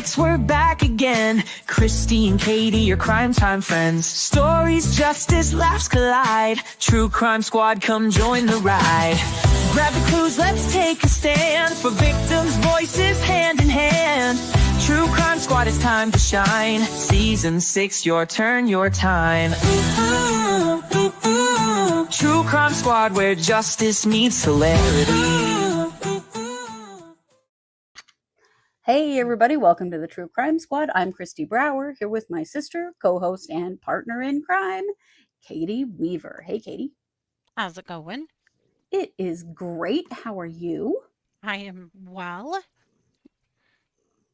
6, we're back again. Kristi and Katie, your crime time friends. Stories, justice, laughs collide. True Crime Squad, come join the ride. Grab the clues, let's take a stand. For victims' voices, hand in hand. True Crime Squad, it's time to shine. Season 6, your turn, your time. True Crime Squad, where justice meets hilarity. Hey everybody, welcome to the True Crime Squad. I'm Kristi Brower, here with my sister, co-host, and partner in crime, Katie Weaver. Hey Katie. How's it going? It is great. How are you? I am well.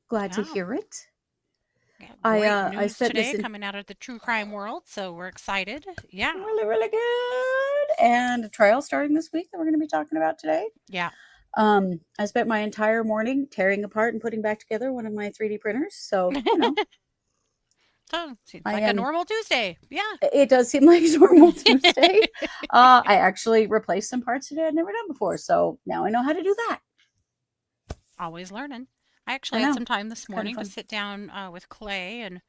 Glad to hear it. Great I news spent today this coming out of the true crime world, so we're excited. Yeah. really good. And a trial starting this week that we're going to be talking about today. Yeah. I spent my entire morning tearing apart and putting back together one of my 3D printers. So, you know. So, seems like a normal Tuesday. Yeah. It does seem like a normal Tuesday. I actually replaced some parts today I'd never done before. So now I know how to do that. Always learning. I actually had some time this morning to fun. sit down with clay and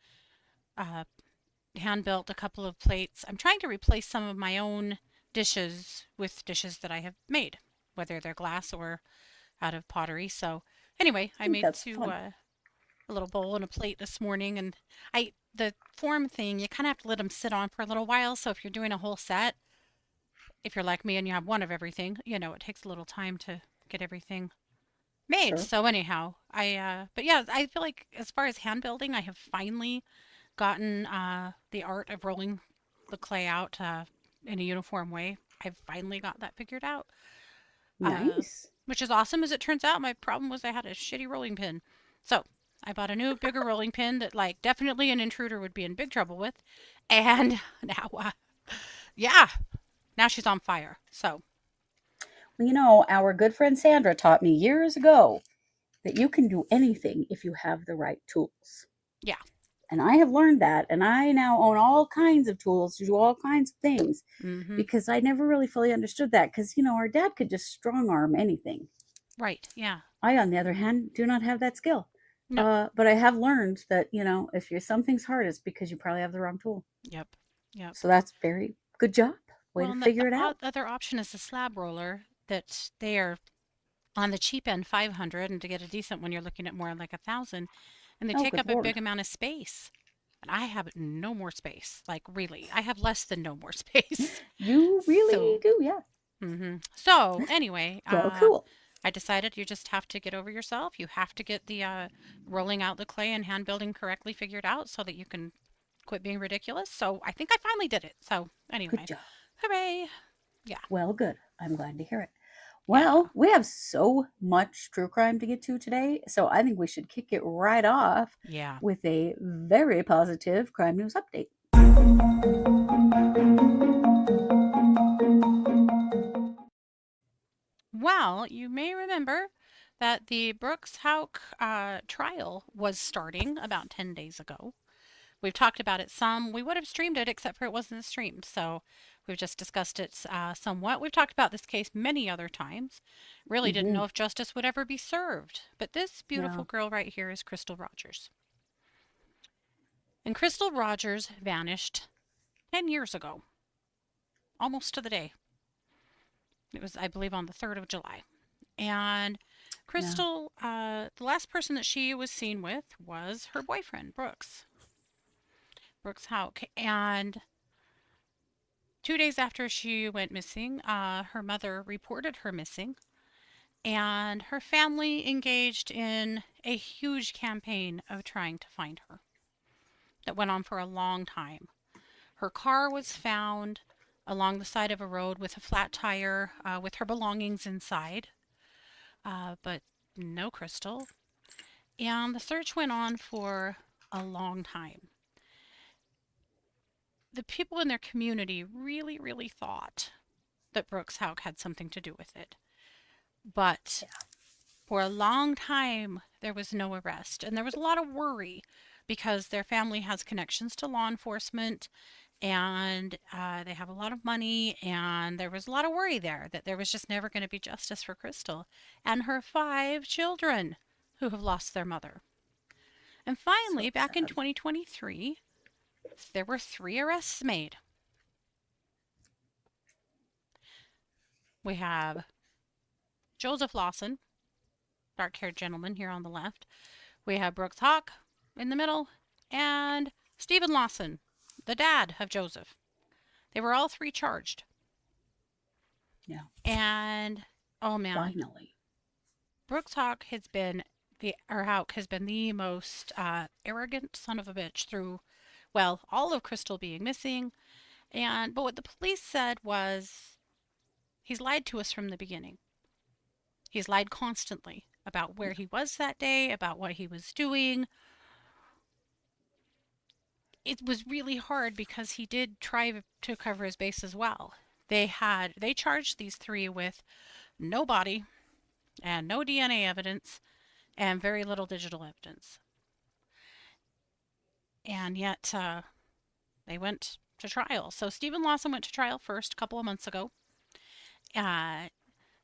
hand built a couple of plates. I'm trying to replace some of my own dishes with dishes that I have made, whether they're glass or out of pottery. So anyway, I made a little bowl and a plate this morning, and the form thing, you kind of have to let them sit on for a little while. So if you're doing a whole set, if you're like me and you have one of everything, you know, it takes a little time to get everything made. Sure. So anyhow, but yeah, I feel like as far as hand building, I have finally gotten the art of rolling the clay out in a uniform way. I've finally got that figured out. Nice. Which is awesome. As it turns out, my problem was I had a shitty rolling pin. So I bought a new, bigger rolling pin that, like, definitely an intruder would be in big trouble with. And now, now she's on fire. So. Well, you know, our good friend Sandra taught me years ago that you can do anything if you have the right tools. Yeah. And I have learned that, and I now own all kinds of tools to do all kinds of things because I never really fully understood that because, you know, our dad could just strong arm anything. Right, yeah. I, on the other hand, do not have that skill. No. But I have learned that, you know, if something's hard, it's because you probably have the wrong tool. Yep. So that's very good job. Way to figure it out. The other option is the slab roller that they are on the cheap end $500, and to get a decent one, you're looking at more like $1,000. And they take up a big amount of space. And I have no more space. Like, really. I have less than no more space. You really do, yeah. So, anyway. Well, cool. I decided you just have to get over yourself. You have to get the rolling out the clay and hand building correctly figured out so that you can quit being ridiculous. So, I think I finally did it. So, anyway. Good job. Hooray. Yeah. Well, good. I'm glad to hear it. Well, we have so much true crime to get to today, so I think we should kick it right off with a very positive crime news update. Well, you may remember that the Brooks Houck trial was starting about 10 days ago. We've talked about it some. We would have streamed it, except for it wasn't streamed, so we've just discussed it somewhat. We've talked about this case many other times. Really didn't know if justice would ever be served. But this beautiful girl right here is Crystal Rogers. And Crystal Rogers vanished 10 years ago. Almost to the day. It was, I believe, on the 3rd of July. And Crystal, the last person that she was seen with was her boyfriend, Brooks Houck. And 2 days after she went missing, her mother reported her missing, and her family engaged in a huge campaign of trying to find her that went on for a long time. Her car was found along the side of a road with a flat tire with her belongings inside, but no Crystal. And the search went on for a long time. The people in their community really, really thought that Brooks Houck had something to do with it. But for a long time, there was no arrest. And there was a lot of worry because their family has connections to law enforcement and they have a lot of money. And there was a lot of worry there that there was just never going to be justice for Crystal and her 5 children who have lost their mother. And finally, back in 2023, there were 3 arrests made. We have Joseph Lawson, dark-haired gentleman here on the left. We have Brooks Houck in the middle, and Stephen Lawson, the dad of Joseph. They were all 3 charged. Yeah. And oh man, finally, Brooks Houck has been the most arrogant son of a bitch through, well, all of Crystal being missing. But what the police said was he's lied to us from the beginning. He's lied constantly about where he was that day, about what he was doing. It was really hard because he did try to cover his base as well. They charged these 3 with no body and no DNA evidence and very little digital evidence. And yet they went to trial. So Stephen Lawson went to trial first a couple of months ago.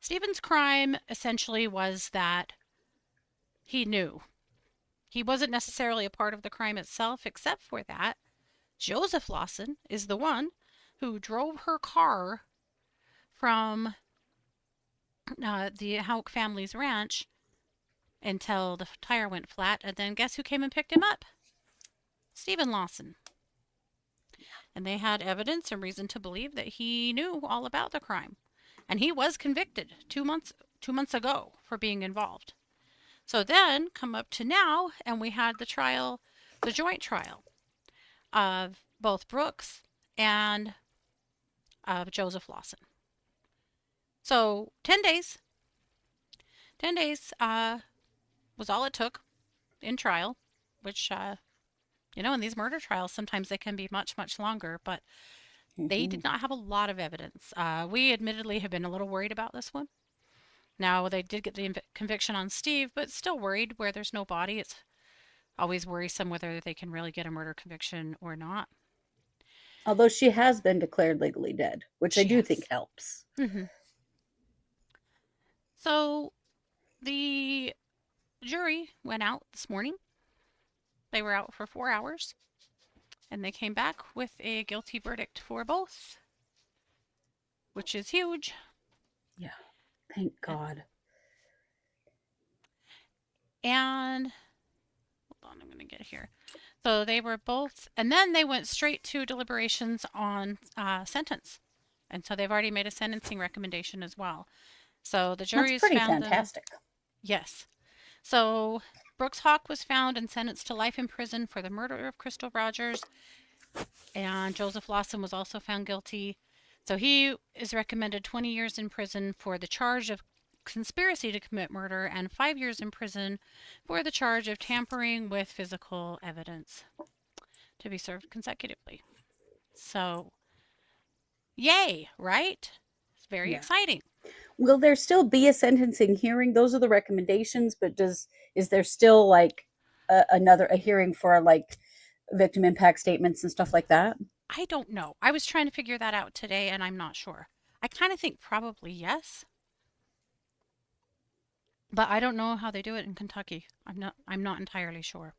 Stephen's crime essentially was that he knew. He wasn't necessarily a part of the crime itself, except for that Joseph Lawson is the one who drove her car from the Houck family's ranch until the tire went flat, and then guess who came and picked him up? Stephen Lawson. And they had evidence and reason to believe that he knew all about the crime. And he was convicted 2 months ago for being involved. So then come up to now, and we had the trial, the joint trial of both Brooks and of Joseph Lawson. So 10 days. 10 days was all it took in trial, which, in these murder trials, sometimes they can be much, much longer, but they did not have a lot of evidence. We admittedly have been a little worried about this one. Now, they did get the conviction on Steve, but still worried where there's no body. It's always worrisome whether they can really get a murder conviction or not. Although she has been declared legally dead, which I do think helps. Mm-hmm. So the jury went out this morning. They were out for 4 hours, and they came back with a guilty verdict for both, which is huge. Yeah, thank God. And hold on, I'm going to get here. So they were both, and then they went straight to deliberations on sentence. And so they've already made a sentencing recommendation as well. So the jury's That's pretty found fantastic. Yes. So Brooks Houck was found and sentenced to life in prison for the murder of Crystal Rogers. And Joseph Lawson was also found guilty. So he is recommended 20 years in prison for the charge of conspiracy to commit murder and 5 years in prison for the charge of tampering with physical evidence to be served consecutively. So, yay, right? It's very exciting. Will there still be a sentencing hearing? Those are the recommendations, but is there still like a hearing for like victim impact statements and stuff like that? I don't know. I was trying to figure that out today, and I'm not sure. I kind of think probably yes, but I don't know how they do it in Kentucky. I'm not entirely sure.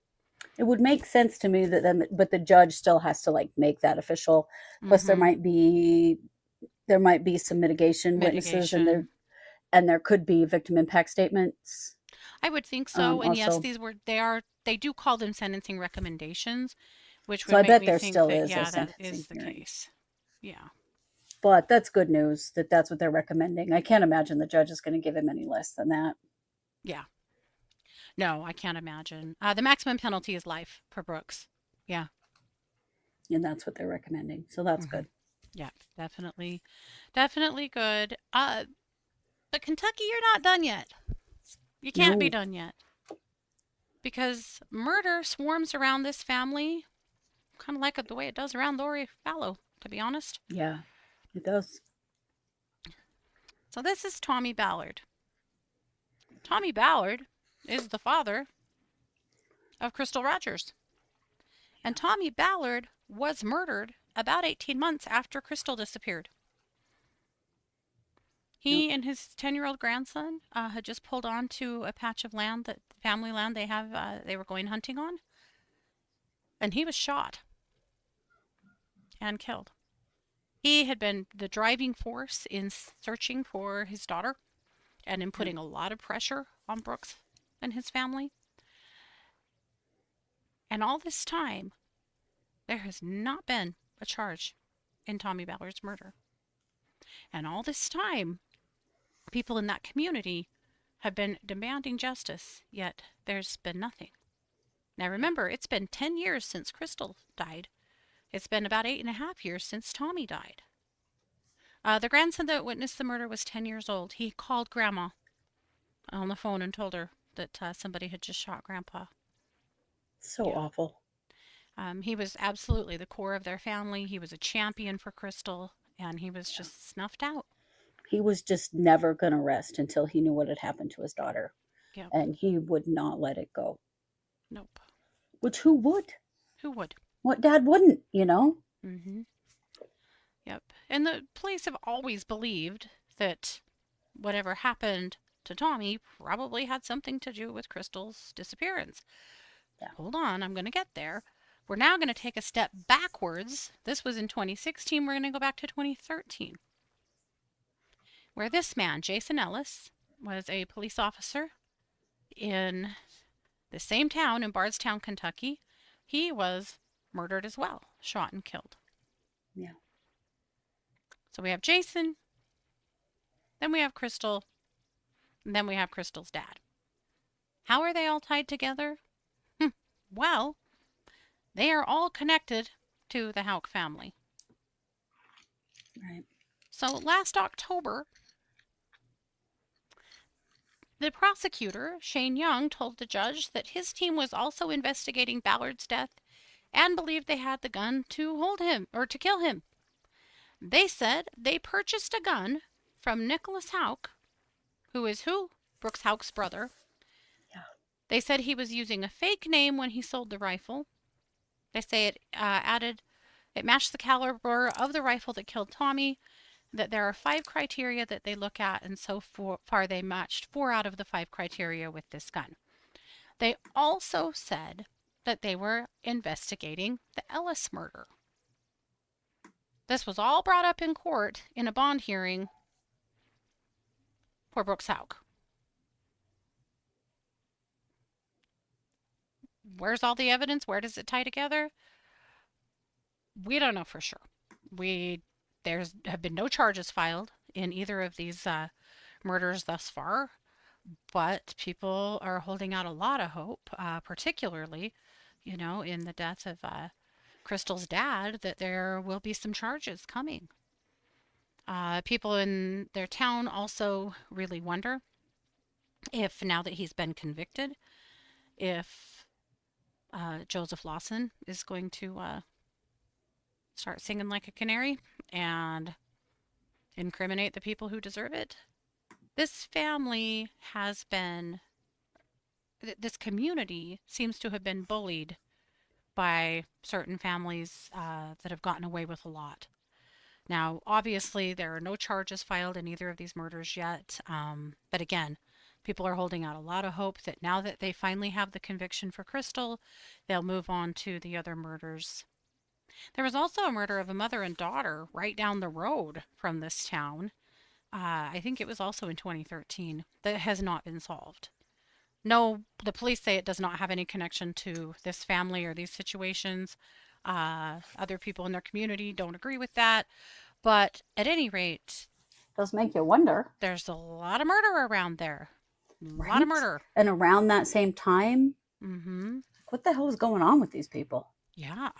It would make sense to me but the judge still has to like make that official. Plus, there might be some mitigation witnesses, and there could be victim impact statements. I would think so. And yes, they do call them sentencing recommendations, which would make me think that that is the case. Yeah. But that's good news that that's what they're recommending. I can't imagine the judge is going to give him any less than that. Yeah. No, I can't imagine. The maximum penalty is life for Brooks. Yeah. And that's what they're recommending. So that's good. Yeah, definitely. Definitely good. But Kentucky, you're not done yet. You can't be done yet. Because murder swarms around this family, kind of like the way it does around Lori Fallow, to be honest. Yeah, it does. So this is Tommy Ballard. Tommy Ballard is the father of Crystal Rogers. And Tommy Ballard was murdered about 18 months after Crystal disappeared. He and his 10-year-old grandson had just pulled onto a patch of land, that family land they have. They were going hunting on. and he was shot and killed. He had been the driving force in searching for his daughter and in putting a lot of pressure on Brooks and his family. And all this time, there has not been a charge in Tommy Ballard's murder. And all this time, people in that community have been demanding justice, yet there's been nothing. Now remember, it's been 10 years since Crystal died. It's been about 8.5 years since Tommy died. The grandson that witnessed the murder was 10 years old. He called Grandma on the phone and told her that somebody had just shot Grandpa. So awful. He was absolutely the core of their family. He was a champion for Crystal, and he was just snuffed out. He was just never going to rest until he knew what had happened to his daughter. Yep. And he would not let it go. Nope. Which who would? Who would? What dad wouldn't, you know? Mm-hmm. Yep. And the police have always believed that whatever happened to Tommy probably had something to do with Crystal's disappearance. Yeah. Hold on, I'm going to get there. We're now going to take a step backwards. This was in 2016. We're going to go back to 2013, where this man, Jason Ellis, was a police officer in the same town in Bardstown, Kentucky. He was murdered as well, shot and killed. Yeah. So we have Jason, then we have Crystal, and then we have Crystal's dad. How are they all tied together? Well, they are all connected to the Houck family. Right. So last October, the prosecutor, Shane Young, told the judge that his team was also investigating Ballard's death and believed they had the gun to hold him or to kill him. They said they purchased a gun from Nicholas Houck, who is who? Brooks Houck's brother. Yeah. They said he was using a fake name when he sold the rifle. They say it matched the caliber of the rifle that killed Tommy, that there are 5 criteria that they look at, and so far they matched 4 out of the 5 criteria with this gun. They also said that they were investigating the Ellis murder. This was all brought up in court in a bond hearing for Brooks Houck. Where's all the evidence? Where does it tie together? We don't know for sure. There have been no charges filed in either of these murders thus far, but people are holding out a lot of hope, particularly, in the death of Crystal's dad, that there will be some charges coming. People in their town also really wonder if, now that he's been convicted, if Joseph Lawson is going to start singing like a canary and incriminate the people who deserve it. This family has been, this community seems to have been bullied by certain families that have gotten away with a lot. Now, obviously, there are no charges filed in either of these murders yet. But again, people are holding out a lot of hope that now that they finally have the conviction for Crystal, they'll move on to the other murders. There was also a murder of a mother and daughter right down the road from this town. I think it was also in 2013, that has not been solved. No, the police say it does not have any connection to this family or these situations. Other people in their community don't agree with that. But at any rate, it does make you wonder. There's a lot of murder around there. Right? A lot of murder. And around that same time, mm-hmm. What the hell is going on with these people? Yeah.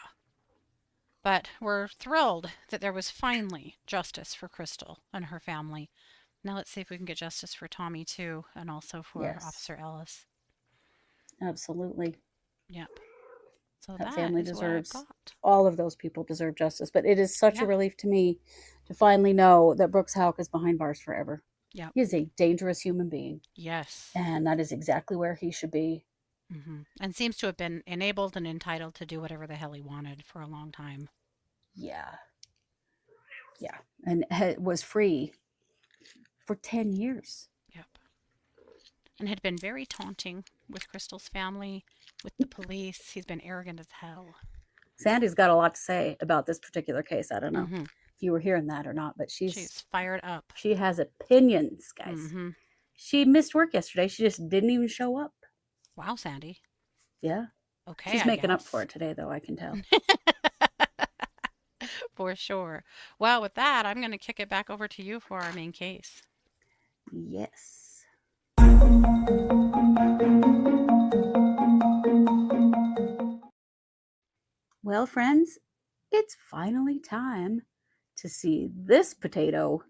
But we're thrilled that there was finally justice for Crystal and her family. Now let's see if we can get justice for Tommy too, and also for Officer Ellis. Absolutely. Yep. So that family deserves, what all of those people deserve justice. But it is such a relief to me to finally know that Brooks Houck is behind bars forever. Yeah. He is a dangerous human being. Yes. And that is exactly where he should be. Mm-hmm. And seems to have been enabled and entitled to do whatever the hell he wanted for a long time. Yeah. Yeah. And was free for 10 years. Yep. And had been very taunting with Crystal's family with the police. He's been arrogant as hell. Sandy's got a lot to say about this particular case. I don't know Mm-hmm. if you were hearing that or not, but She's fired up. she has opinions, guys. Mm-hmm. She missed work yesterday. She just didn't even show up. Wow, Sandy. Yeah. Okay, She's I making up guess. for it today, though, I can tell. For sure. Well, with that, I'm going to kick it back over to you for our main case. Yes. Well, friends, it's finally time to see this potato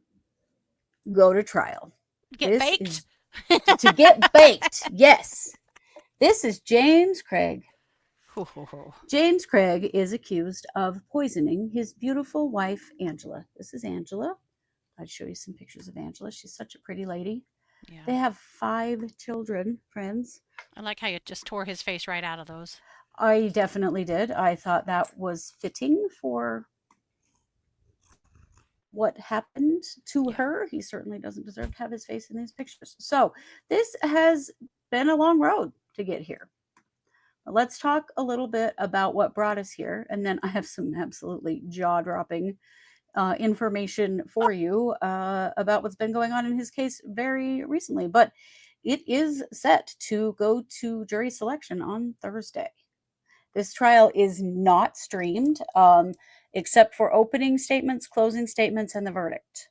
go to trial. Get This baked? is to get baked. Yes. This is James Craig. James Craig is accused of poisoning his beautiful wife, Angela. This is Angela. I'd show you some pictures of Angela. She's such a pretty lady. Yeah. They have 5 children, friends. I like how you just tore his face right out of those. I definitely did. I thought that was fitting for what happened to her. He certainly doesn't deserve to have his face in these pictures. So this has been a long road to get here. Let's talk a little bit about what brought us here, and then I have some absolutely jaw-dropping information for you about what's been going on in his case very recently. But it is set to go to jury selection on Thursday. This trial is not streamed, except for opening statements, closing statements, and the verdict.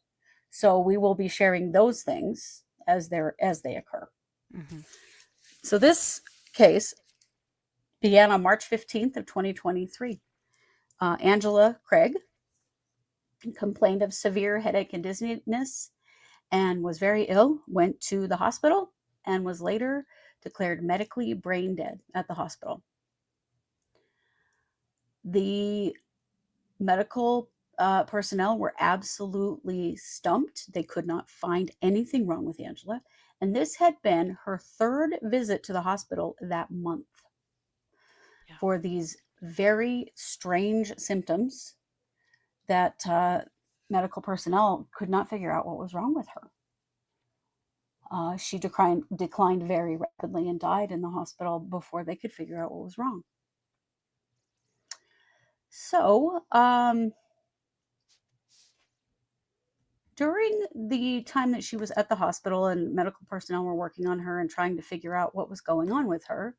So we will be sharing those things as they occur. Mm-hmm. So this case began on March 15th of 2023. Angela Craig complained of severe headache and dizziness and was very ill, went to the hospital, and was later declared medically brain dead at the hospital. The medical personnel were absolutely stumped. They could not find anything wrong with Angela. And this had been her 3rd visit to the hospital that month for these very strange symptoms that medical personnel could not figure out what was wrong with her. She declined very rapidly and died in the hospital before they could figure out what was wrong. So, during the time that she was at the hospital and medical personnel were working on her and trying to figure out what was going on with her,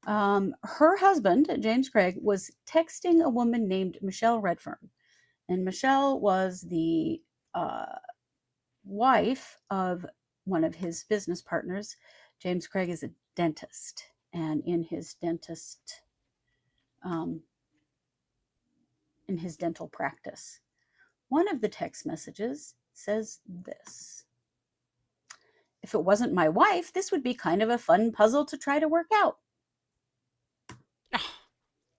her husband, James Craig, was texting a woman named Michelle Redfern. And Michelle was the wife of one of his business partners. James Craig is a dentist, and in his dental practice, one of the text messages says this: "If it wasn't my wife, this would be kind of a fun puzzle to try to work out."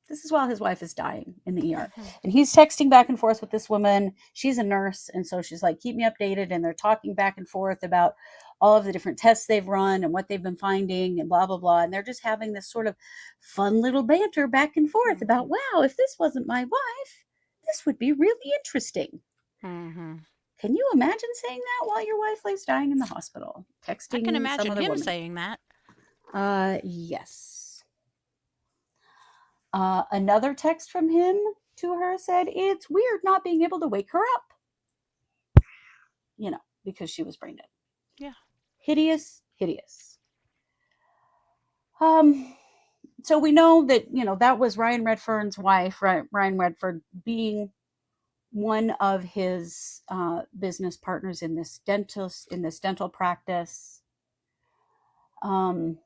This is while his wife is dying in the ER. And he's texting back and forth with this woman. She's a nurse. And so she's like, keep me updated. And they're talking back and forth about all of the different tests they've run and what they've been finding and blah, blah, blah. And they're just having this sort of fun little banter back and forth about, wow, if this wasn't my wife, this would be really interesting. Mm-hmm. Can you imagine saying that while your wife lays dying in the hospital? Texting I can imagine some other him woman. saying that. Yes. Another text from him to her said, "It's weird not being able to wake her up." Because she was brain dead. Yeah. Hideous, hideous. So we know that, that was Ryan Redfern's wife, Ryan Redfern being one of his business partners in this dental practice. Ryan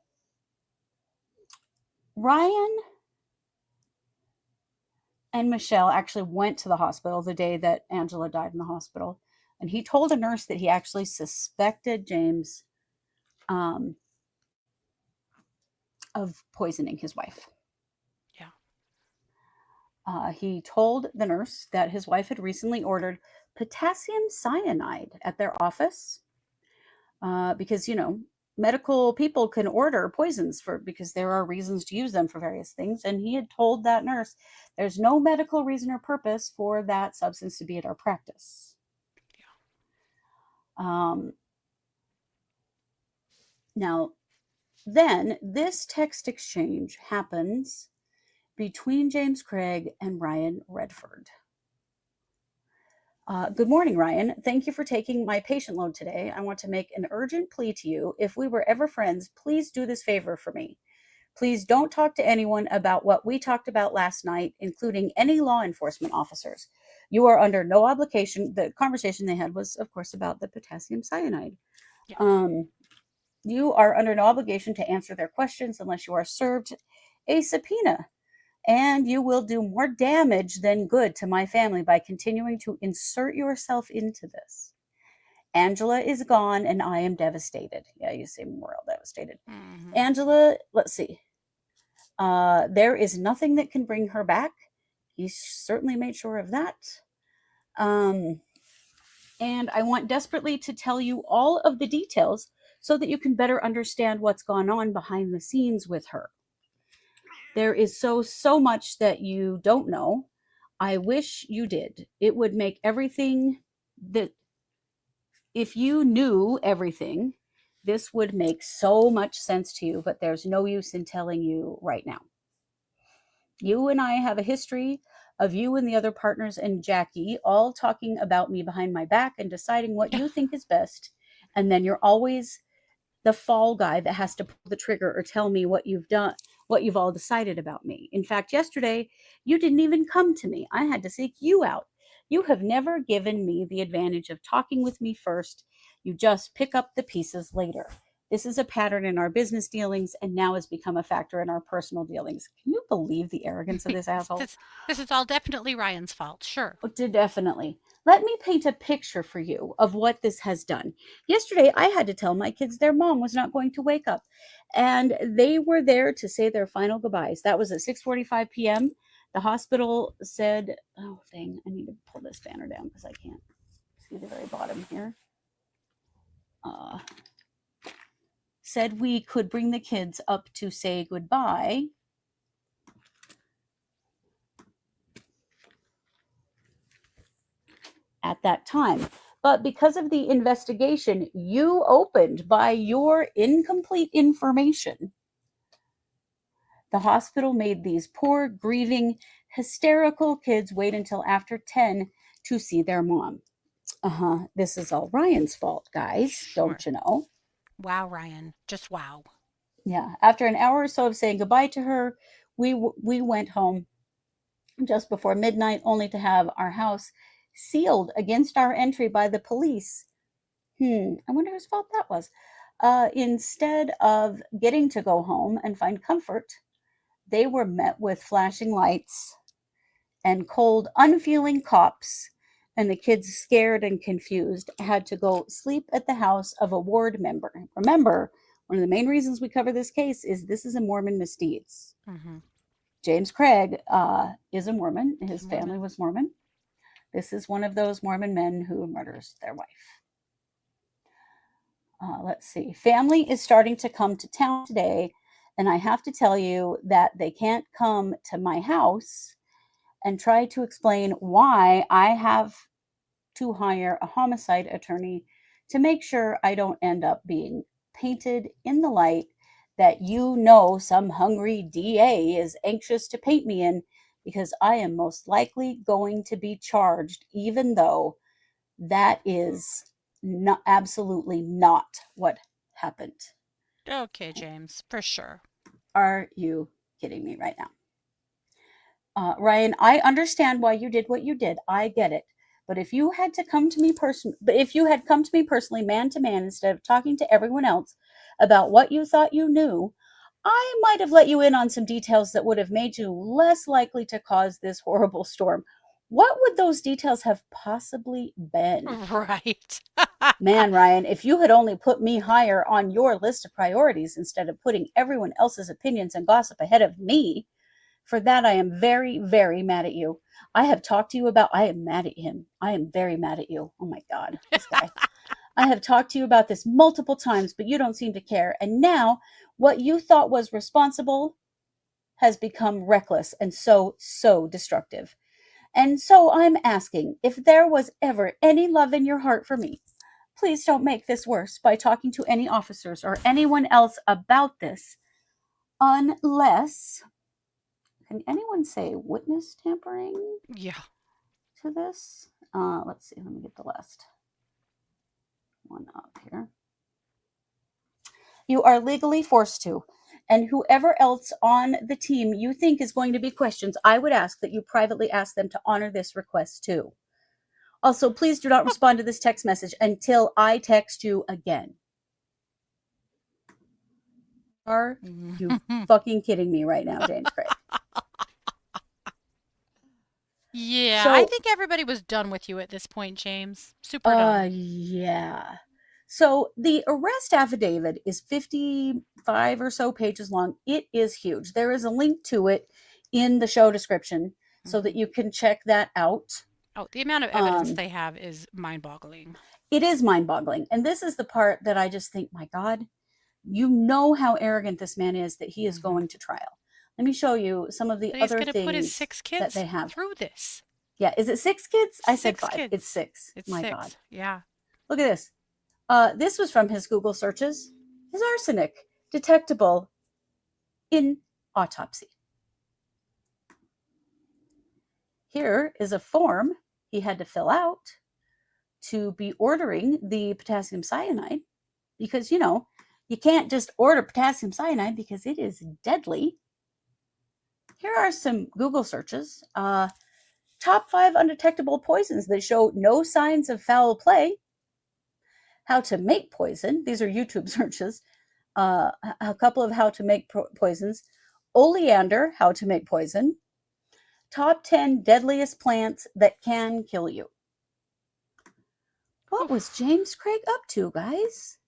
and Michelle actually went to the hospital the day that Angela died in the hospital. And he told a nurse that he actually suspected James of poisoning his wife. Yeah. He told the nurse that his wife had recently ordered potassium cyanide at their office because, medical people can order poisons because there are reasons to use them for various things. And he had told that nurse, there's no medical reason or purpose for that substance to be at our practice. Yeah. Now, Then this text exchange happens between James Craig and Ryan Redford. Good morning, Ryan. Thank you for taking my patient load today. I want to make an urgent plea to you. If we were ever friends, please do this favor for me. Please don't talk to anyone about what we talked about last night, including any law enforcement officers. You are under no obligation. The conversation they had was, of course, about the potassium cyanide. Yeah. You are under no obligation to answer their questions unless you are served a subpoena. And you will do more damage than good to my family by continuing to insert yourself into this. Angela is gone and I am devastated. Yeah, you seem real devastated. Mm-hmm. Angela, let's see. There is nothing that can bring her back. He certainly made sure of that. And I want desperately to tell you all of the details so that you can better understand what's gone on behind the scenes with her. There is so much that you don't know. I wish you did. It would make everything that, if you knew everything, this would make so much sense to you, but there's no use in telling you right now. You and I have a history of you and the other partners and Jackie all talking about me behind my back and deciding what you think is best. And then you're always the fall guy that has to pull the trigger or tell me what you've done, what you've all decided about me. In fact, yesterday, you didn't even come to me. I had to seek you out. You have never given me the advantage of talking with me first. You just pick up the pieces later. This is a pattern in our business dealings and now has become a factor in our personal dealings. Can you believe the arrogance of this asshole? This is all definitely Ryan's fault. Sure. Definitely. Let me paint a picture for you of what this has done. Yesterday, I had to tell my kids their mom was not going to wake up, and they were there to say their final goodbyes. That was at 6:45 p.m. The hospital said, oh, dang, I need to pull this banner down because I can't see the very bottom here. Said we could bring the kids up to say goodbye. At that time. But because of the investigation you opened by your incomplete information, the hospital made these poor, grieving, hysterical kids wait until after 10 to see their mom. This is all Ryan's fault, guys. Sure. Don't you know? Wow, Ryan. Just wow. Yeah. After an hour or so of saying goodbye to her, we went home just before midnight, only to have our house sealed against our entry by the police. I wonder whose fault that was. Instead of getting to go home and find comfort, they were met with flashing lights and cold, unfeeling cops, and the kids, scared and confused, had to go sleep at the house of a ward member. Remember, one of the main reasons we cover this case is this is a Mormon misdeeds. Mm-hmm. James Craig is a Mormon. His family was Mormon. This is one of those Mormon men who murders their wife. Let's see. Family is starting to come to town today, and I have to tell you that they can't come to my house and try to explain why I have to hire a homicide attorney to make sure I don't end up being painted in the light that some hungry DA is anxious to paint me in, because I am most likely going to be charged, even though that is absolutely not what happened. Okay, James, for sure. Are you kidding me right now? Ryan, I understand why you did what you did. I get it. But if you had come to me personally, man to man, instead of talking to everyone else about what you thought you knew, I might have let you in on some details that would have made you less likely to cause this horrible storm. What would those details have possibly been? Right. Man, Ryan, if you had only put me higher on your list of priorities instead of putting everyone else's opinions and gossip ahead of me, for that I am very, very mad at you. I am mad at him. I am very mad at you. Oh my God, this guy. I have talked to you about this multiple times, but you don't seem to care. And now what you thought was responsible has become reckless and so destructive. And so I'm asking, if there was ever any love in your heart for me, please don't make this worse by talking to any officers or anyone else about this unless, can anyone say witness tampering Yeah. to this? Let's see. Let me get the last one up here. You are legally forced to. And whoever else on the team you think is going to be questions, I would ask that you privately ask them to honor this request too. Also, please do not respond to this text message until I text you again. Are you fucking kidding me right now, James Craig? Yeah, So, I think everybody was done with you at this point, James. Super done. Yeah. So the arrest affidavit is 55 or so pages long. It is huge. There is a link to it in the show description so that you can check that out. Oh, the amount of evidence they have is mind-boggling. It is mind-boggling. And this is the part that I just think, my God, you know how arrogant this man is that he is going to trial. Let me show you some of the But other he's gonna put his things 6 that kids they have. through this. Yeah, is it 6 kids? I said 5. Kids. It's 6. It's my 6. God. Yeah. Look at this. This was from his Google searches. Is arsenic detectable in autopsy? Here is a form he had to fill out to be ordering the potassium cyanide because, you know, you can't just order potassium cyanide because it is deadly. Here are some Google searches. Top 5 undetectable poisons that show no signs of foul play. How to make poison. These are YouTube searches. A couple of how to make poisons. Oleander, how to make poison. Top 10 deadliest plants that can kill you. What was James Craig up to, guys?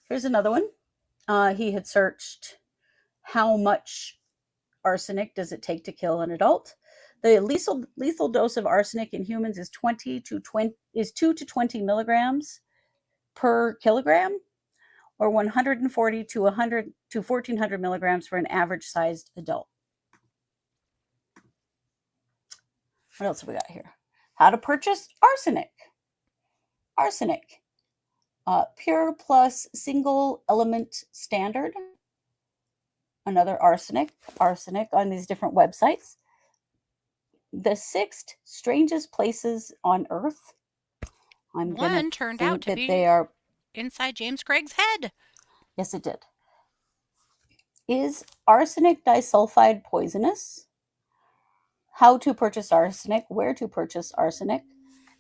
Here's another one. He had searched how much arsenic does it take to kill an adult. The lethal dose of arsenic in humans is 2 to 20 milligrams per kilogram, or 140 to 100 to 1400 milligrams for an average sized adult. What else have we got here? How to purchase arsenic. Arsenic. Pure plus single element standard. Another arsenic on these different websites. The 6 strangest places on Earth. One turned out to be they are inside James Craig's head. Yes, it did. Is arsenic disulfide poisonous? How to purchase arsenic, where to purchase arsenic,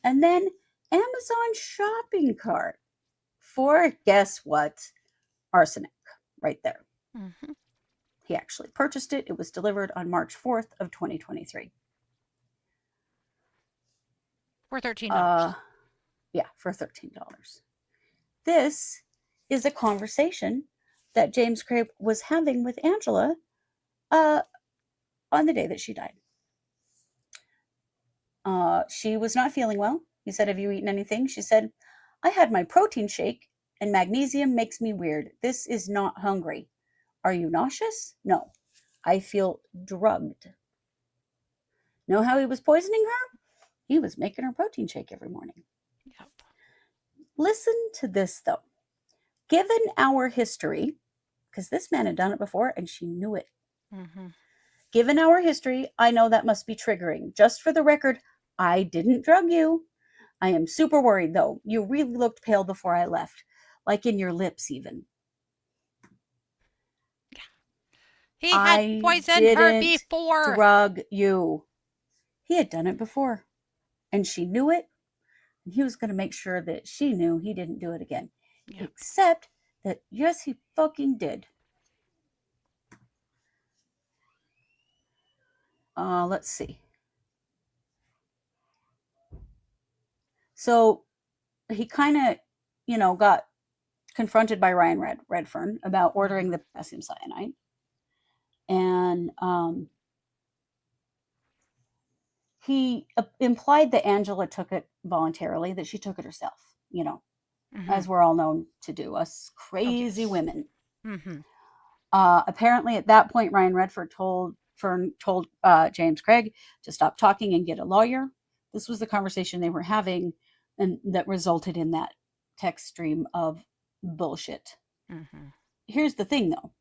and then Amazon shopping cart for, guess what? Arsenic, right there. Mm-hmm. He actually purchased it. It was delivered on March 4th of 2023. For $13. Yeah, for $13. This is a conversation that James Craig was having with Angela on the day that she died. She was not feeling well. He said, have you eaten anything? She said, I had my protein shake and magnesium makes me weird. This is not hungry. Are you nauseous? No. I feel drugged. Know how he was poisoning her? He was making her protein shake every morning. Yep. Listen to this, though. Given our history, because this man had done it before and she knew it. Mm-hmm. Given our history, I know that must be triggering. Just for the record, I didn't drug you. I am super worried, though. You really looked pale before I left, like in your lips even. Yeah. He had poisoned her before. Drug you. He had done it before, and she knew it, and he was going to make sure that she knew he didn't do it again. Yep. Except that, yes, he fucking did. Let's see. So he kind of, got confronted by Ryan Redfern about ordering the potassium cyanide. And he implied that Angela took it voluntarily, that she took it herself, as we're all known to do, us crazy women. Mm-hmm. Apparently, at that point, Ryan Redfern told James Craig to stop talking and get a lawyer. This was the conversation they were having, and that resulted in that text stream of bullshit. Mm-hmm. Here's the thing, though.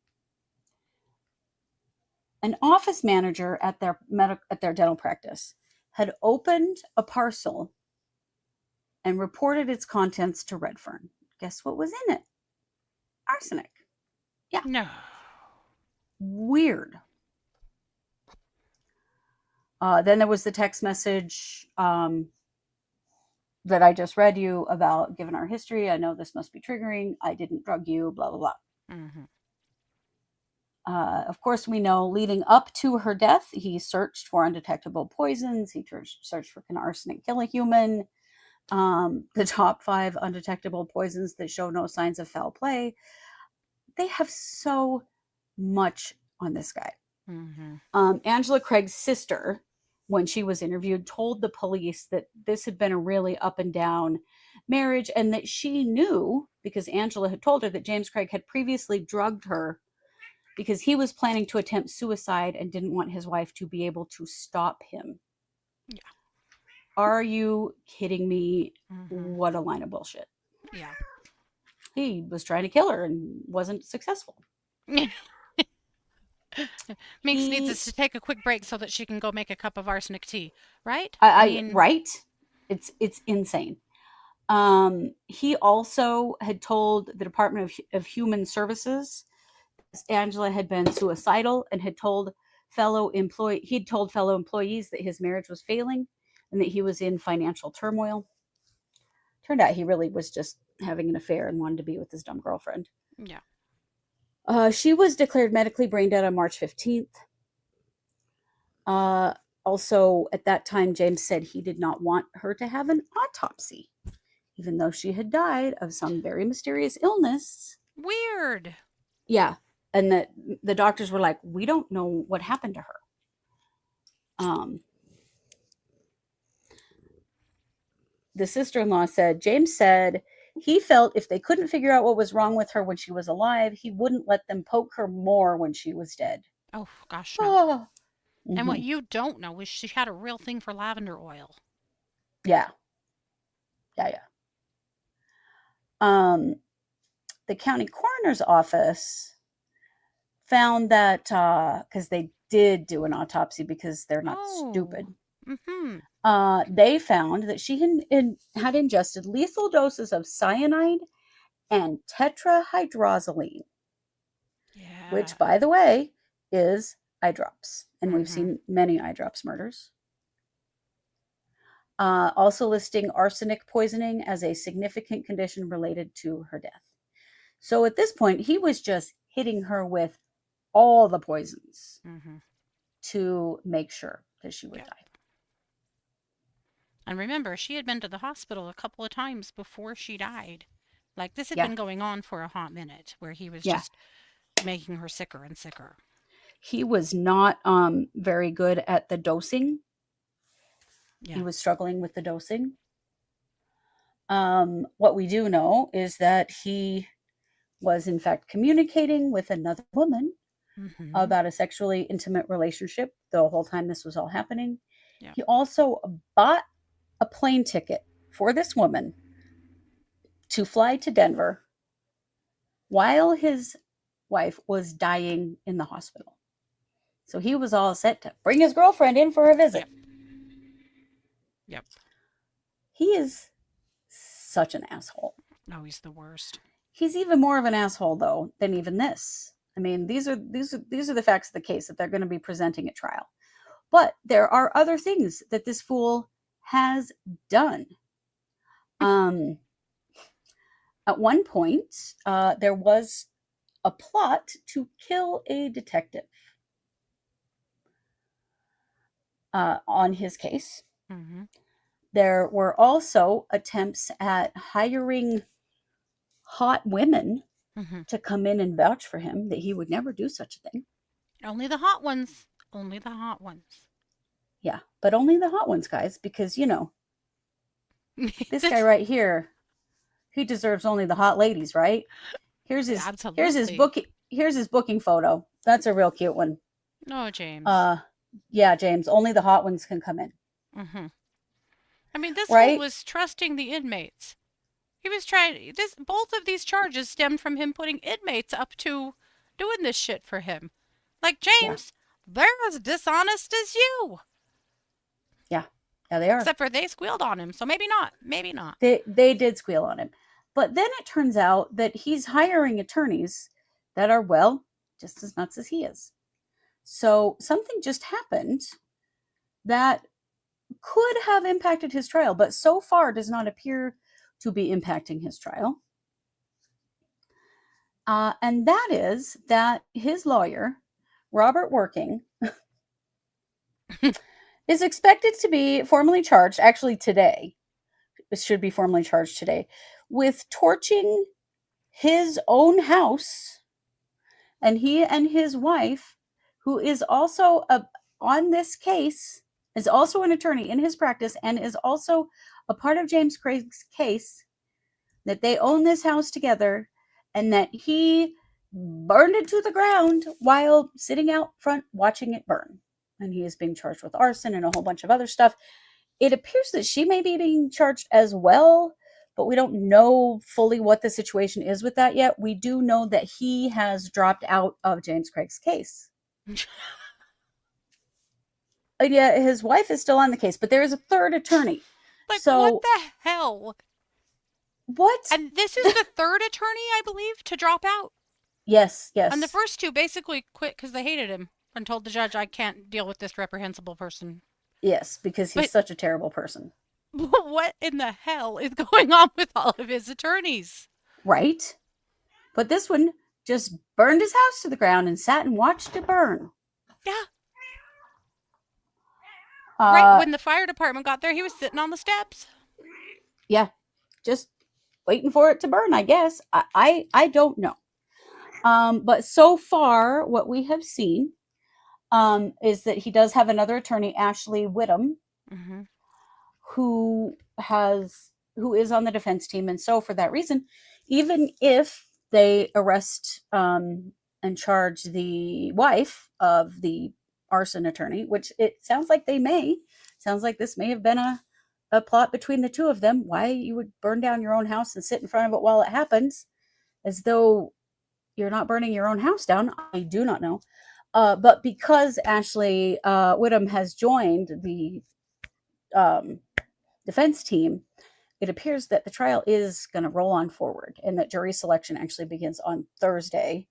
An office manager at their dental practice had opened a parcel and reported its contents to Redfern. Guess what was in it? Arsenic. Yeah. No. Weird. Then there was the text message that I just read you about, given our history, I know this must be triggering. I didn't drug you, blah, blah, blah. Mm-hmm. Of course, we know leading up to her death, he searched for undetectable poisons. He searched for can arsenic kill a human? The top 5 undetectable poisons that show no signs of foul play. They have so much on this guy. Mm-hmm. Angela Craig's sister, when she was interviewed, told the police that this had been a really up and down marriage, and that she knew, because Angela had told her, that James Craig had previously drugged her because he was planning to attempt suicide and didn't want his wife to be able to stop him. Yeah. Are you kidding me? Mm-hmm. What a line of bullshit. Yeah. He was trying to kill her and wasn't successful. Minx needs us to take a quick break so that she can go make a cup of arsenic tea, right? Right? It's insane. He also had told the Department of Human Services Angela had been suicidal and had told fellow employees that his marriage was failing and that he was in financial turmoil. Turned out he really was just having an affair and wanted to be with his dumb girlfriend. Yeah. She was declared medically brain dead on March 15th. Also, at that time, James said he did not want her to have an autopsy, even though she had died of some very mysterious illness. Weird. Yeah. And that the doctors were like, we don't know what happened to her. The sister-in-law said, James said he felt if they couldn't figure out what was wrong with her when she was alive, he wouldn't let them poke her more when she was dead. Oh, gosh, no. Oh. And what you don't know is she had a real thing for lavender oil. Yeah. The county coroner's office found that, because they did do an autopsy because they're not stupid. Mm-hmm. They found that she had ingested lethal doses of cyanide and tetrahydrozoline, which, by the way, is eye drops. And we've seen many eye drops murders. Also listing arsenic poisoning as a significant condition related to her death. So at this point, he was just hitting her with all the poisons to make sure that she would die. And remember, she had been to the hospital a couple of times before she died. Like, this had been going on for a hot minute, where he was just making her sicker and sicker. He was not very good at the dosing. Yeah. He was struggling with the dosing. What we do know is that he was, in fact, communicating with another woman about a sexually intimate relationship the whole time this was all happening. Yeah. He also bought a plane ticket for this woman to fly to Denver while his wife was dying in the hospital. So he was all set to bring his girlfriend in for a visit. Yep. He is such an asshole. No, he's the worst. He's even more of an asshole, though, than even this. I mean, these are the facts of the case that they're going to be presenting at trial. But there are other things that this fool has done. At one point, there was a plot to kill a detective on his case. There were also attempts at hiring hot women to come in and vouch for him, that he would never do such a thing. Only the hot ones. Only the hot ones. Yeah, but only the hot ones, guys, because, you know, this guy right here, he deserves only the hot ladies, right? Here's his booking photo. That's a real cute one. No, James. Yeah, James, only the hot ones can come in. I mean, this fool was trusting the inmates He was trying this. Both of these charges stemmed from him putting inmates up to doing this shit for him. Like, Yeah. James, they're as dishonest as you. Yeah. Yeah, they are. Except for they squealed on him, so maybe not. Maybe not. They did squeal on him. But then it turns out that he's hiring attorneys that are, well, just as nuts as he is. So something just happened that could have impacted his trial, but so far does not appear to be impacting his trial. And that is that his lawyer, Robert Working, is expected to be formally charged, actually today, it should be formally charged today, with torching his own house. And he and his wife, who is also on this case, is also an attorney in his practice and is also a part of James Craig's case, that they own this house together and that he burned it to the ground while sitting out front watching it burn. And he is being charged with arson and a whole bunch of other stuff. It appears that she may be being charged as well, but we don't know fully what the situation is with that yet. We do know that he has dropped out of James Craig's case. And yeah, his wife is still on the case, but there is a third attorney. Like, so what the hell? What? And this is the third attorney, I believe, to drop out. Yes, yes. And the first two basically quit because they hated him and told the judge, I can't deal with this reprehensible person. Yes, because he's such a terrible person. What in the hell is going on with all of his attorneys? Right? But this one just burned his house to the ground and sat and watched it burn. Yeah. Right when the fire department got there, he was sitting on the steps. Yeah, just waiting for it to burn, I guess. I don't know. But so far, what we have seen is that he does have another attorney, Ashley Whittam, who is on the defense team. And so for that reason, even if they arrest and charge the wife of the arson attorney, which it sounds like they may, sounds like this may have been a plot between the two of them, why you would burn down your own house and sit in front of it while it happens, as though you're not burning your own house down. I do not know. But because Ashley Whittam has joined the defense team, it appears that the trial is going to roll on forward and that jury selection actually begins on Thursday,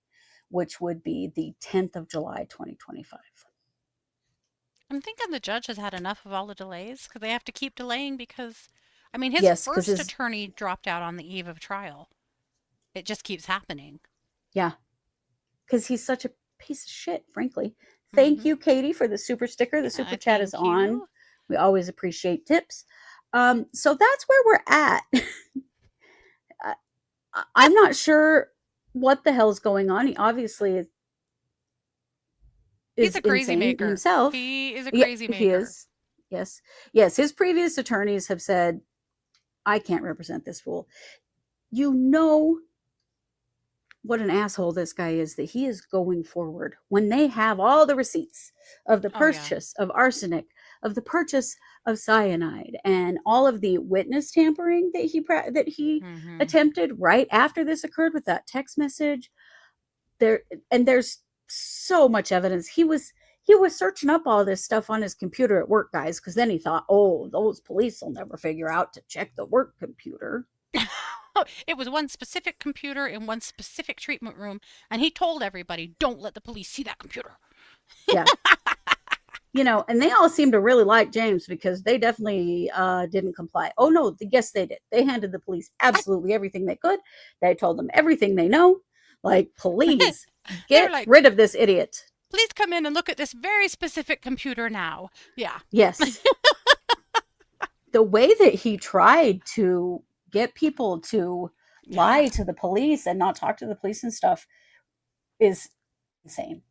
which would be the 10th of July, 2025. I'm thinking the judge has had enough of all the delays because they have to keep delaying because, I mean, his first attorney dropped out on the eve of trial. It just keeps happening. Yeah, because he's such a piece of shit, frankly. Thank you, Katie, for the super sticker. The super chat is on. We always appreciate tips. So that's where we're at. I'm not sure what the hell's going on. He obviously is he's a crazy maker himself. He is a crazy maker. He is. Yes. His previous attorneys have said, I can't represent this fool. You know what an asshole this guy is, that he is going forward when they have all the receipts of the purchase of arsenic, of the purchase of cyanide, and all of the witness tampering that he attempted right after this occurred with that text message. There's so much evidence. He was searching up all this stuff on his computer at work, guys, because then he thought, oh, those police will never figure out to check the work computer. It was one specific computer in one specific treatment room, and he told everybody, don't let the police see that computer. Yeah. And they all seem to really like James because they definitely didn't comply. Oh, no, yes, they did. They handed the police absolutely everything they could. They told them everything they know. Like, please get rid of this idiot. Please come in and look at this very specific computer now. Yeah. Yes. The way that he tried to get people to lie to the police and not talk to the police and stuff is insane.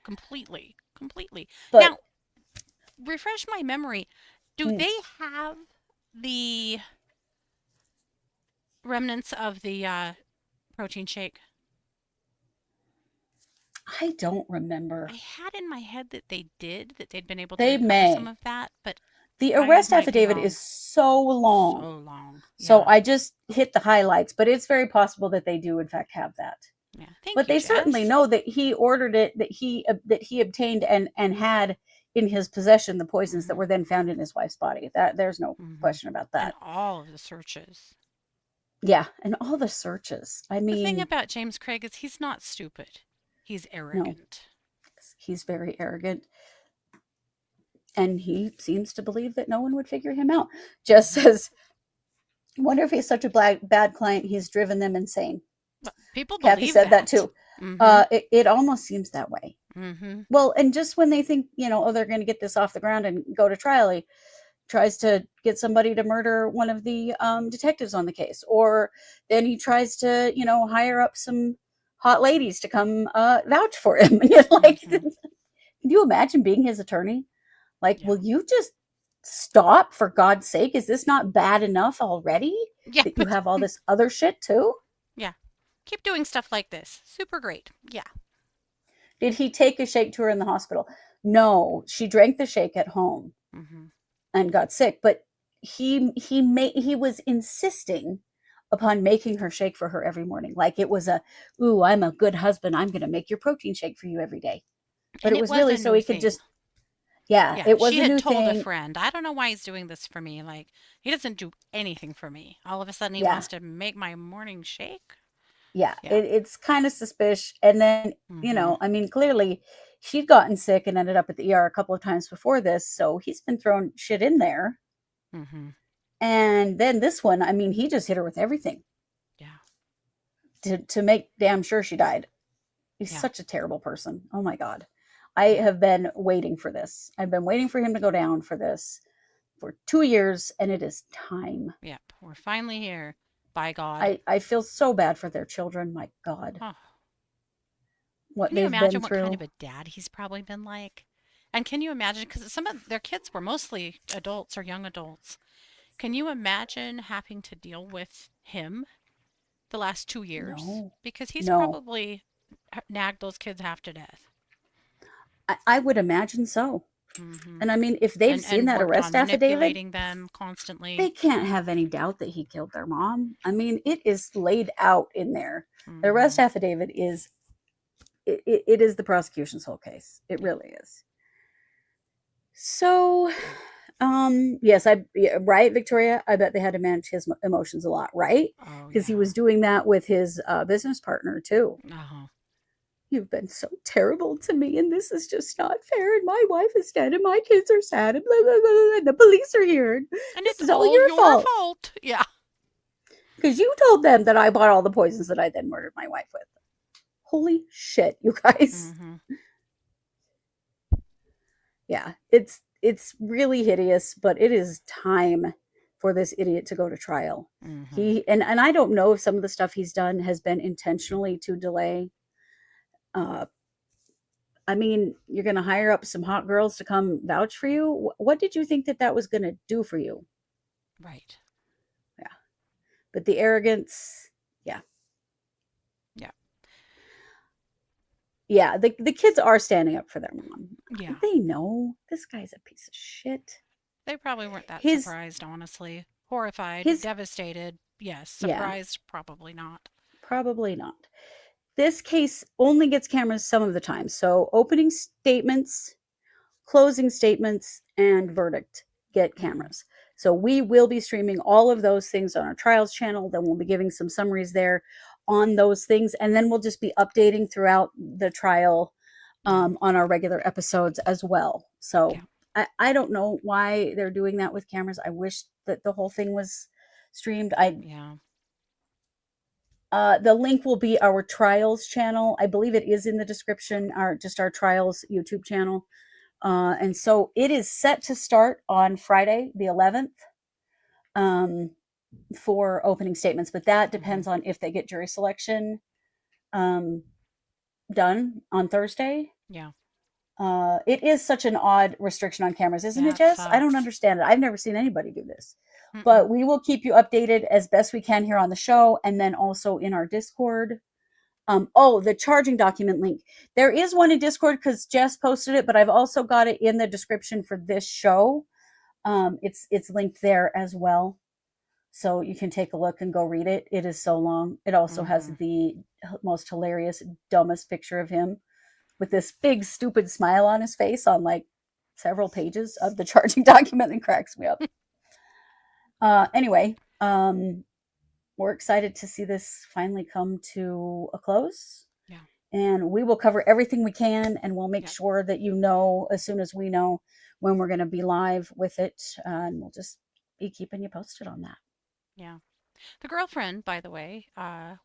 Completely. But, now, refresh my memory. Do they have the remnants of the protein shake? I don't remember. I had in my head that they did, that they'd been able to recover some of that, but The I arrest might be affidavit wrong. is so long. So long. So Yeah. I just hit the highlights, but it's very possible that they do in fact have that. Yeah. Thank But you, they Jess. certainly know that he ordered it, that he obtained and had in his possession the poisons that were then found in his wife's body. That there's no question about And that. all of the searches. Yeah, and all the searches. I The thing mean, about James Craig is he's not stupid. He's no, arrogant. he's very arrogant. And he seems to believe that no one would figure him out. Just says, I wonder if he's such a bad client, he's driven them insane. But people Kathy believe said that too. It almost seems that way. Well, and just when they think, oh, they're going to get this off the ground and go to trial, he tries to get somebody to murder one of the detectives on the case. Or then he tries to, hire up some hot ladies to come vouch for him. Like, can you imagine being his attorney? Like, will you just stop, for God's sake? Is this not bad enough already? Yeah. That you have all this other shit too? Yeah. Keep doing stuff like this. Super great. Yeah. Did he take a shake to her in the hospital? No, she drank the shake at home and got sick. But he was insisting upon making her shake for her every morning. Like it was ooh, I'm a good husband. I'm going to make your protein shake for you every day. But it was really so he could just, it was a new thing. She had told a friend, I don't know why he's doing this for me. Like, he doesn't do anything for me. All of a sudden, he wants to make my morning shake. Yeah. It's kind of suspicious. And then, I mean, clearly she'd gotten sick and ended up at the ER a couple of times before this. So he's been throwing shit in there. And then this one, I mean, he just hit her with everything. Yeah. To make damn sure she died. He's such a terrible person. Oh my God. I have been waiting for this. I've been waiting for him to go down for this for 2 years, and it is time. Yep. We're finally here. By God. I feel so bad for their children. My God. Oh. What can you they've imagine been what through. kind of a dad he's probably been like? And can you imagine, because some of their kids were mostly adults or young adults. Can you imagine having to deal with him the last 2 years? No. Because he's probably nagged those kids half to death. I would imagine so. And I mean, if they've seen that arrest affidavit, manipulating them constantly, they can't have any doubt that he killed their mom. I mean, it is laid out in there. The arrest affidavit is, it is the prosecution's whole case. It really is. So, yes, right, Victoria? I bet they had to manage his emotions a lot, right? Because he was doing that with his business partner too. You've been so terrible to me, and this is just not fair. And my wife is dead, and my kids are sad, and blah, blah, blah, and the police are here. And this is all your fault. Yeah. Because you told them that I bought all the poisons that I then murdered my wife with. Holy shit, you guys. Yeah, it's really hideous, but it is time for this idiot to go to trial. He and I don't know if some of the stuff he's done has been intentionally to delay. I mean, you're going to hire up some hot girls to come vouch for you. What did you think that was going to do for you? Right. Yeah. But the arrogance, yeah. Yeah. Yeah, the kids are standing up for their mom. Yeah. They know this guy's a piece of shit. They probably weren't that surprised, honestly. Horrified, devastated. Yes. Surprised, probably not. Probably not. This case only gets cameras some of the time. So opening statements, closing statements, and verdict get cameras. So we will be streaming all of those things on our trials channel. Then we'll be giving some summaries there on those things. And then we'll just be updating throughout the trial on our regular episodes as well. So I don't know why they're doing that with cameras. I wish that the whole thing was streamed. The link will be our trials channel. I believe it is in the description, our trials YouTube channel. And so it is set to start on Friday, the 11th, for opening statements, but that depends on if they get jury selection done on Thursday. Yeah. It is such an odd restriction on cameras, isn't it, Jess? I don't understand it. I've never seen anybody do this. But we will keep you updated as best we can here on the show, and then also in our Discord. The charging document link. There is one in Discord because Jess posted it, but I've also got it in the description for this show. It's linked there as well. So you can take a look and go read it. It is so long. It also has the most hilarious, dumbest picture of him with this big, stupid smile on his face on like several pages of the charging document that cracks me up. Anyway, we're excited to see this finally come to a close. Yeah. And we will cover everything we can, and we'll make sure that you know as soon as we know when we're going to be live with it. And we'll just be keeping you posted on that. Yeah. The girlfriend, by the way,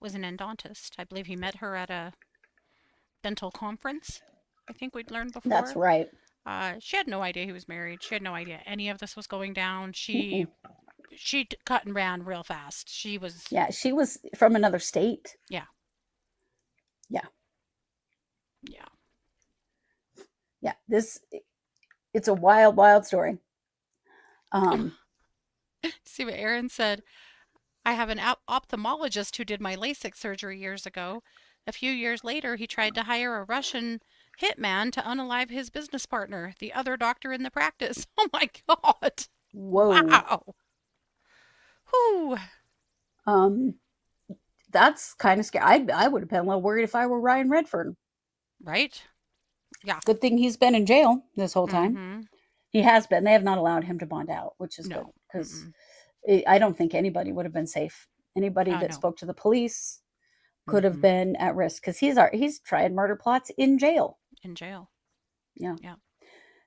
was an endodontist. I believe he met her at a dental conference. I think we'd learned before. That's right. She had no idea he was married. She had no idea any of this was going down. She cut and ran real fast. She was from another state. Yeah. It's a wild, wild story. See what Aaron said. I have an ophthalmologist who did my LASIK surgery years ago. A few years later, he tried to hire a Russian hitman to unalive his business partner, the other doctor in the practice. Oh my God. Whoa. Wow. Whew. That's kind of scary. I would have been a little worried if I were Ryan Redfern. Right? Yeah. Good thing he's been in jail this whole time. Mm-hmm. He has been. They have not allowed him to bond out, which is good, because I don't think anybody would have been safe. Anybody that spoke to the police could have been at risk, because he's tried murder plots in jail. Yeah.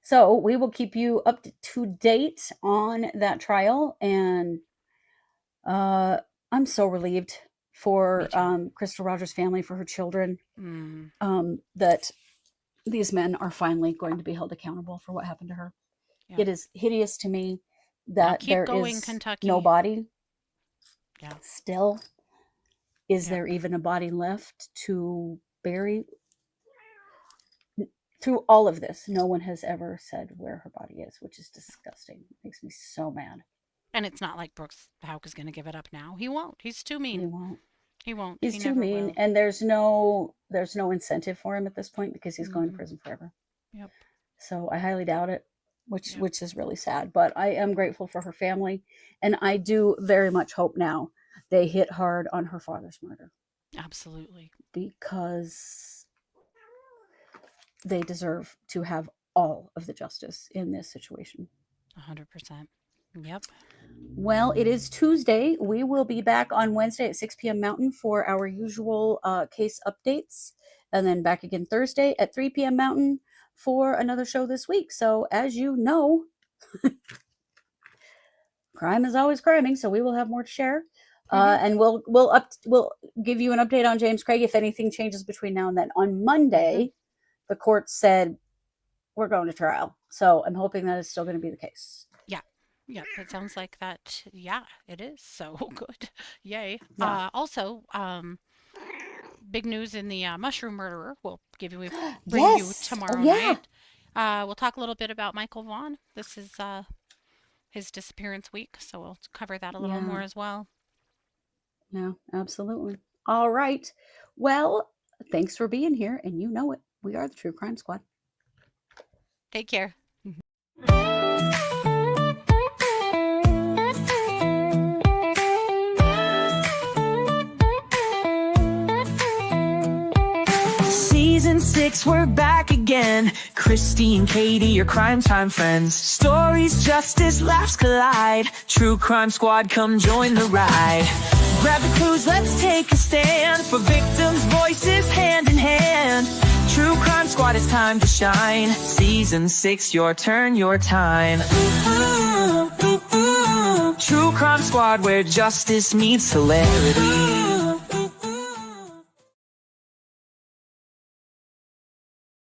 So we will keep you up to date on that trial, and I'm so relieved for Crystal Rogers' family, for her children, that these men are finally going to be held accountable for what happened to her. Yeah. It is hideous to me that there is Kentucky. no body. Yeah. Still, is there even a body left to bury? Through all of this, no one has ever said where her body is, which is disgusting. It makes me so mad. And it's not like Brooks Houck is going to give it up now. He won't. He's too mean. He won't. He's too mean, and there's no incentive for him at this point, because he's going to prison forever. Yep. So I highly doubt it, which is really sad. But I am grateful for her family, and I do very much hope now they hit hard on her father's murder. Absolutely. Because they deserve to have all of the justice in this situation. 100%. Yep. Well, it is Tuesday. We will be back on Wednesday at 6 p.m. Mountain for our usual case updates. And then back again Thursday at 3 p.m. Mountain for another show this week. So as you know, crime is always criming. So we will have more to share. And we'll give you an update on James Craig if anything changes between now and then. On Monday, the court said we're going to trial. So I'm hoping that is still going to be the case. Yeah, it sounds like that. Yeah, it is. So good. Yay. Yeah. Also, big news in the mushroom murderer. We'll bring you tomorrow night. We'll talk a little bit about Michael Vaughn. This is his disappearance week, so we'll cover that a little more as well. Yeah, absolutely. All right. Well, thanks for being here, and you know it. We are the True Crime Squad. Take care. Season 6, we're back again. Kristi and Katie, your crime time friends. Stories, justice, laughs collide. True Crime Squad, come join the ride. Grab the clues, let's take a stand. For victims' voices, hand in hand. True Crime Squad, it's time to shine. Season 6, your turn, your time. True Crime Squad, where justice meets hilarity.